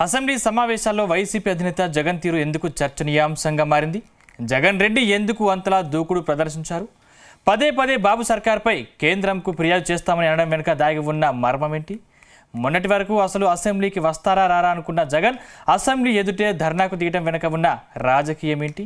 Assembly సమావేశాల్లో YCP అధినేత జగన్ తీరు ఎందుకు చర్చనీయాంశంగా మారింది? జగన్ రెడ్డి ఎందుకు అంతలా దూకుడు ప్రదర్శించారు? పదే పదే బాబు సర్కార్పై కేంద్రంకు ఫిర్యాదు చేస్తామని అనడం వెనుక దాగి ఉన్న మర్మం ఏంటి? మొన్నటి వరకు అసలు అసెంబ్లీకి వస్తారా రారా అనుకున్న జగన్ అసెంబ్లీ ఎదుటే ధర్నాకు దిగడం వెనుక ఉన్న రాజకీయం ఏంటి?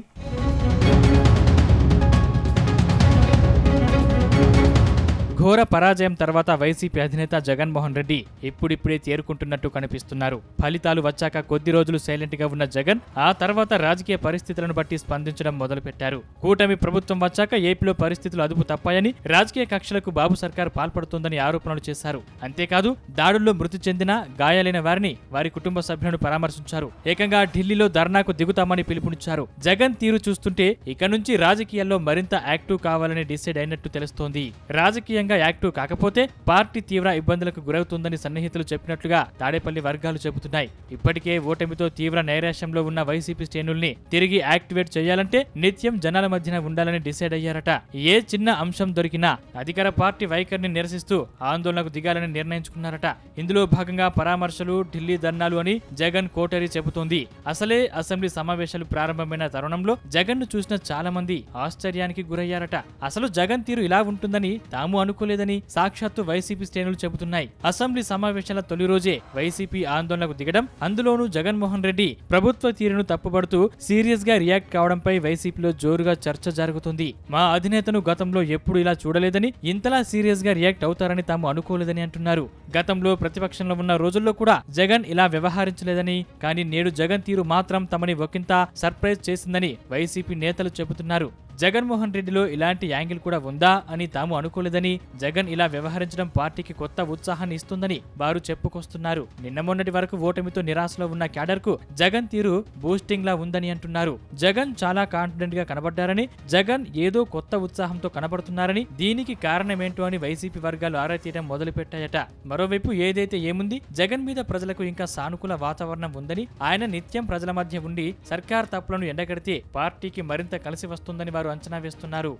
ఘోర పరాజయం తర్వాత వైసీపీ అధినేత జగన్మోహన్ రెడ్డి ఇప్పుడిప్పుడే తేరుకుంటున్నట్టు కనిపిస్తున్నారు. ఫలితాలు వచ్చాక కొద్ది రోజులు సైలెంట్ గా ఉన్న జగన్ ఆ తర్వాత రాజకీయ పరిస్థితులను బట్టి స్పందించడం మొదలుపెట్టారు. కూటమి ప్రభుత్వం వచ్చాక ఏపీలో పరిస్థితులు అదుపు తప్పాయని, రాజకీయ కక్షలకు బాబు సర్కార్ పాల్పడుతోందని ఆరోపణలు చేశారు. అంతేకాదు దాడుల్లో మృతి చెందిన, గాయాలైన వారిని, వారి కుటుంబ సభ్యులను పరామర్శించారు. ఏకంగా ఢిల్లీలో ధర్నాకు దిగుతామని పిలుపునిచ్చారు. జగన్ తీరు చూస్తుంటే ఇక నుంచి రాజకీయాల్లో మరింత యాక్టివ్ కావాలని డిసైడ్ అయినట్టు తెలుస్తోంది. రాజకీయంగా యాక్టివ్ కాకపోతే పార్టీ తీవ్ర ఇబ్బందులకు గురవుతుందని సన్నిహితులు చెప్పినట్లుగా తాడేపల్లి వర్గాలు చెబుతున్నాయి. ఇప్పటికే ఓటమితో తీవ్ర నైరాశ్యంలో ఉన్న వైసీపీ శ్రేణుల్ని తిరిగి యాక్టివేట్ చేయాలంటే నిత్యం జనాల మధ్యన ఉండాలని డిసైడ్ అయ్యారట. ఏ చిన్న అంశం దొరికినా అధికార పార్టీ వైఖరిని నిరసిస్తూ ఆందోళనకు దిగాలని నిర్ణయించుకున్నారట. ఇందులో భాగంగా పరామర్శలు, ఢిల్లీ ధర్నాలు అని జగన్ కోటరీ చెబుతోంది. అసలే అసెంబ్లీ సమావేశాలు ప్రారంభమైన తరుణంలో జగన్ ను చూసిన చాలా మంది ఆశ్చర్యానికి గురయ్యారట. అసలు జగన్ తీరు ఇలా ఉంటుందని తాము అనుకోలేదని సాక్షాత్తు వైసీపీ శ్రేణులు చెబుతున్నాయి. అసెంబ్లీ సమావేశాల తొలి రోజే వైసీపీ ఆందోళనకు దిగడం, అందులోనూ జగన్మోహన్ రెడ్డి ప్రభుత్వ తీరును తప్పుపడుతూ సీరియస్ గా రియాక్ట్ కావడంపై వైసీపీలో జోరుగా చర్చ జరుగుతుంది. మా అధినేతను గతంలో ఎప్పుడు ఇలా చూడలేదని, ఇంతలా సీరియస్ గా రియాక్ట్ అవుతారని తాము అనుకోలేదని అంటున్నారు. గతంలో ప్రతిపక్షంలో ఉన్న రోజుల్లో కూడా జగన్ ఇలా వ్యవహరించలేదని, కానీ నేడు జగన్ తీరు మాత్రం తమని ఒకంత సర్ప్రైజ్ చేసిందని వైసీపీ నేతలు చెబుతున్నారు. జగన్మోహన్ రెడ్డిలో ఇలాంటి యాంగిల్ కూడా ఉందా అని తాము అనుకోలేదని, జగన్ ఇలా వ్యవహరించడం పార్టీకి కొత్త ఉత్సాహాన్ని ఇస్తుందని వారు చెప్పుకొస్తున్నారు. నిన్న మొన్నటి వరకు ఓటమితో నిరాశలో ఉన్న క్యాడర్ కు జగన్ తీరు బూస్టింగ్ లా ఉందని అంటున్నారు. జగన్ చాలా కాన్ఫిడెంట్ గా కనబడ్డారని, జగన్ ఏదో కొత్త ఉత్సాహంతో కనబడుతున్నారని, దీనికి కారణమేంటో అని వైసీపీ వర్గాలు ఆరా తీయడం మొదలుపెట్టాయట. మరోవైపు ఏదైతే ఏముంది, జగన్ మీద ప్రజలకు ఇంకా సానుకూల వాతావరణం ఉందని, ఆయన నిత్యం ప్రజల మధ్య ఉండి సర్కార్ తప్పులను ఎండగడితే పార్టీకి మరింత కలిసి వస్తుందని వారు అంచనా వేస్తున్నారు.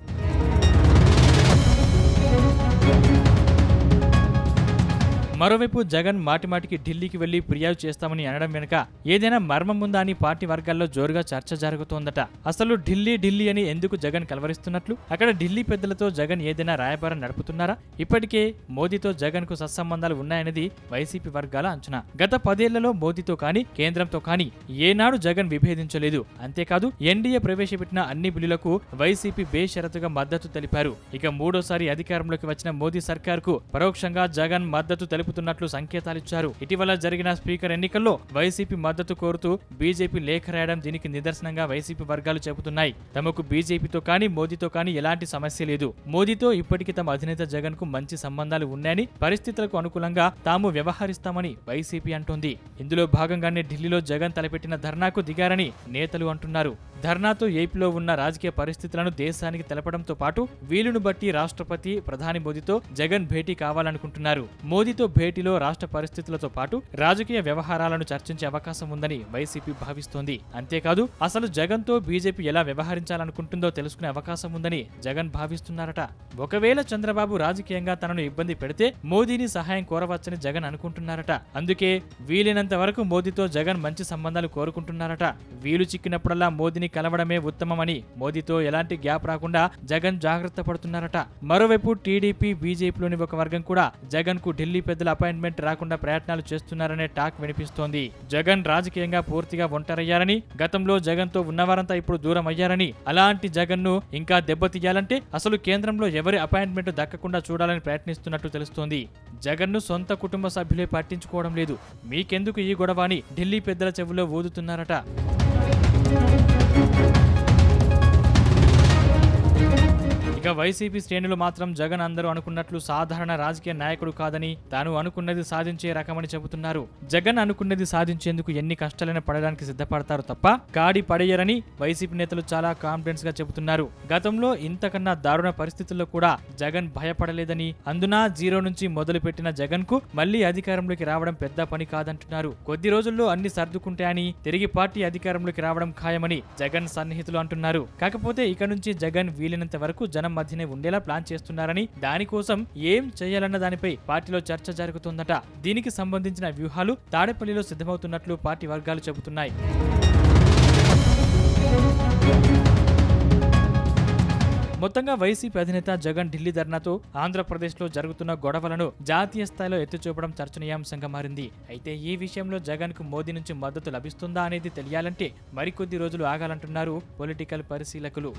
మరోవైపు జగన్ మాటిమాటికి ఢిల్లీకి వెళ్లి ఫిర్యాదు చేస్తామని అనడం వెనుక ఏదైనా మర్మం ఉందా అని పార్టీ వర్గాల్లో జోరుగా చర్చ జరుగుతోందట. అసలు ఢిల్లీ అని ఎందుకు జగన్ కలవరిస్తున్నట్లు? అక్కడ ఢిల్లీ పెద్దలతో జగన్ ఏదైనా రాయబారం నడుపుతున్నారా? ఇప్పటికే మోదీతో జగన్ కు సత్సంబంధాలు ఉన్నాయనేది వైసీపీ వర్గాల అంచనా. గత 10 ఏళ్లలో మోదీతో కానీ, కేంద్రంతో కానీ ఏనాడు జగన్ విభేదించలేదు. అంతేకాదు ఎన్డీఏ ప్రవేశపెట్టిన అన్ని బిల్లులకు వైసీపీ బేషరతుగా మద్దతు తెలిపారు. ఇక మూడోసారి అధికారంలోకి వచ్చిన మోదీ సర్కార్ కు పరోక్షంగా జగన్ మద్దతు తెలుపుతున్నట్లు సంకేతాలిచ్చారు. ఇటీవల జరిగిన స్పీకర్ ఎన్నికల్లో వైసీపీ మద్దతు కోరుతూ బీజేపీ లేఖ రాయడం దీనికి నిదర్శనంగా వైసీపీ వర్గాలు చెబుతున్నాయి. తమకు బీజేపీతో కానీ, మోదీతో కానీ ఎలాంటి సమస్య లేదు. మోదీతో ఇప్పటికీ తమ అధినేత జగన్ కు మంచి సంబంధాలు ఉన్నాయని, పరిస్థితులకు అనుకూలంగా తాము వ్యవహరిస్తామని వైసీపీ అంటోంది. ఇందులో భాగంగానే ఢిల్లీలో జగన్ తలపెట్టిన ధర్నాకు దిగారని నేతలు అంటున్నారు. ధర్నాతో ఏపీలో ఉన్న రాజకీయ పరిస్థితులను దేశానికి తెలపడంతో పాటు వీలును బట్టి రాష్ట్రపతి, ప్రధాని మోదీతో జగన్ భేటీ కావాలనుకుంటున్నారు. మోదీతో భేటీలో రాష్ట్ర పరిస్థితులతో పాటు రాజకీయ వ్యవహారాలను చర్చించే అవకాశం ఉందని వైసీపీ భావిస్తోంది. అంతేకాదు అసలు జగన్ తో బీజేపీ ఎలా వ్యవహరించాలనుకుంటుందో తెలుసుకునే అవకాశం ఉందని జగన్ భావిస్తున్నారట. ఒకవేళ చంద్రబాబు రాజకీయంగా తనను ఇబ్బంది పెడితే మోదీని సహాయం కోరవచ్చని జగన్ అనుకుంటున్నారట. అందుకే వీలైనంత వరకు మోదీతో జగన్ మంచి సంబంధాలు కోరుకుంటున్నారట. వీలు చిక్కినప్పుడల్లా మోదీని కలవడమే ఉత్తమమని, మోదీతో ఎలాంటి గ్యాప్ రాకుండా జగన్ జాగ్రత్త పడుతున్నారట. మరోవైపు టీడీపీ, బీజేపీలోని ఒక వర్గం కూడా జగన్ కు ఢిల్లీ పెద్దల అపాయింట్మెంట్ రాకుండా ప్రయత్నాలు చేస్తున్నారనే టాక్ వినిపిస్తోంది. జగన్ రాజకీయంగా పూర్తిగా ఒంటరయ్యారని, గతంలో జగన్ తో ఉన్నవారంతా ఇప్పుడు దూరం అయ్యారని, అలాంటి జగన్ ను ఇంకా దెబ్బతీయాలంటే అసలు కేంద్రంలో ఎవరి అపాయింట్మెంట్ దక్కకుండా చూడాలని ప్రయత్నిస్తున్నట్టు తెలుస్తోంది. జగన్ ను సొంత కుటుంబ సభ్యులే పట్టించుకోవడం లేదు, మీకెందుకు ఈ గొడవ అని ఢిల్లీ పెద్దల చెవుల్లో ఊదుతున్నారట. ఇక వైసీపీ శ్రేణులు మాత్రం జగన్ అందరూ అనుకున్నట్లు సాధారణ రాజకీయ నాయకుడు కాదని, తాను అనుకున్నది సాధించే రకమని చెబుతున్నారు. జగన్ అనుకున్నది సాధించేందుకు ఎన్ని కష్టాలైనా పడడానికి సిద్ధపడతారు తప్ప కాడి పడేయరని వైసీపీ నేతలు చాలా కాన్ఫిడెన్స్ గా చెబుతున్నారు. గతంలో ఇంతకన్నా దారుణ పరిస్థితుల్లో కూడా జగన్ భయపడలేదని, అందున జీరో నుంచి మొదలుపెట్టిన జగన్ కు మళ్లీ అధికారంలోకి రావడం పెద్ద పని కాదంటున్నారు. కొద్ది రోజుల్లో అన్ని సర్దుకుంటాయని, తిరిగి పార్టీ అధికారంలోకి రావడం ఖాయమని జగన్ సన్నిహితులు అంటున్నారు. కాకపోతే ఇక నుంచి జగన్ వీలైనంత వరకు జనం మధ్యనే ఉండేలా ప్లాన్ చేస్తున్నారని, దానికోసం ఏం చేయాలన్న దానిపై పార్టీలో చర్చ జరుగుతుందట. దీనికి సంబంధించిన వ్యూహాలు తాడేపల్లిలో సిద్ధమవుతున్నట్లు పార్టీ వర్గాలు చెబుతున్నాయి. మొత్తంగా వైసీపీ అధినేత జగన్ ఢిల్లీ ధర్నాతో ఆంధ్రప్రదేశ్లో జరుగుతున్న గొడవలను జాతీయ స్థాయిలో ఎత్తిచూపడం చర్చనీయాంశంగా మారింది. అయితే ఈ విషయంలో జగన్కు మోదీ నుంచి మద్దతు లభిస్తుందా అనేది తెలియాలంటే మరికొద్ది రోజులు ఆగాలంటున్నారు పొలిటికల్ పరిశీలకులు.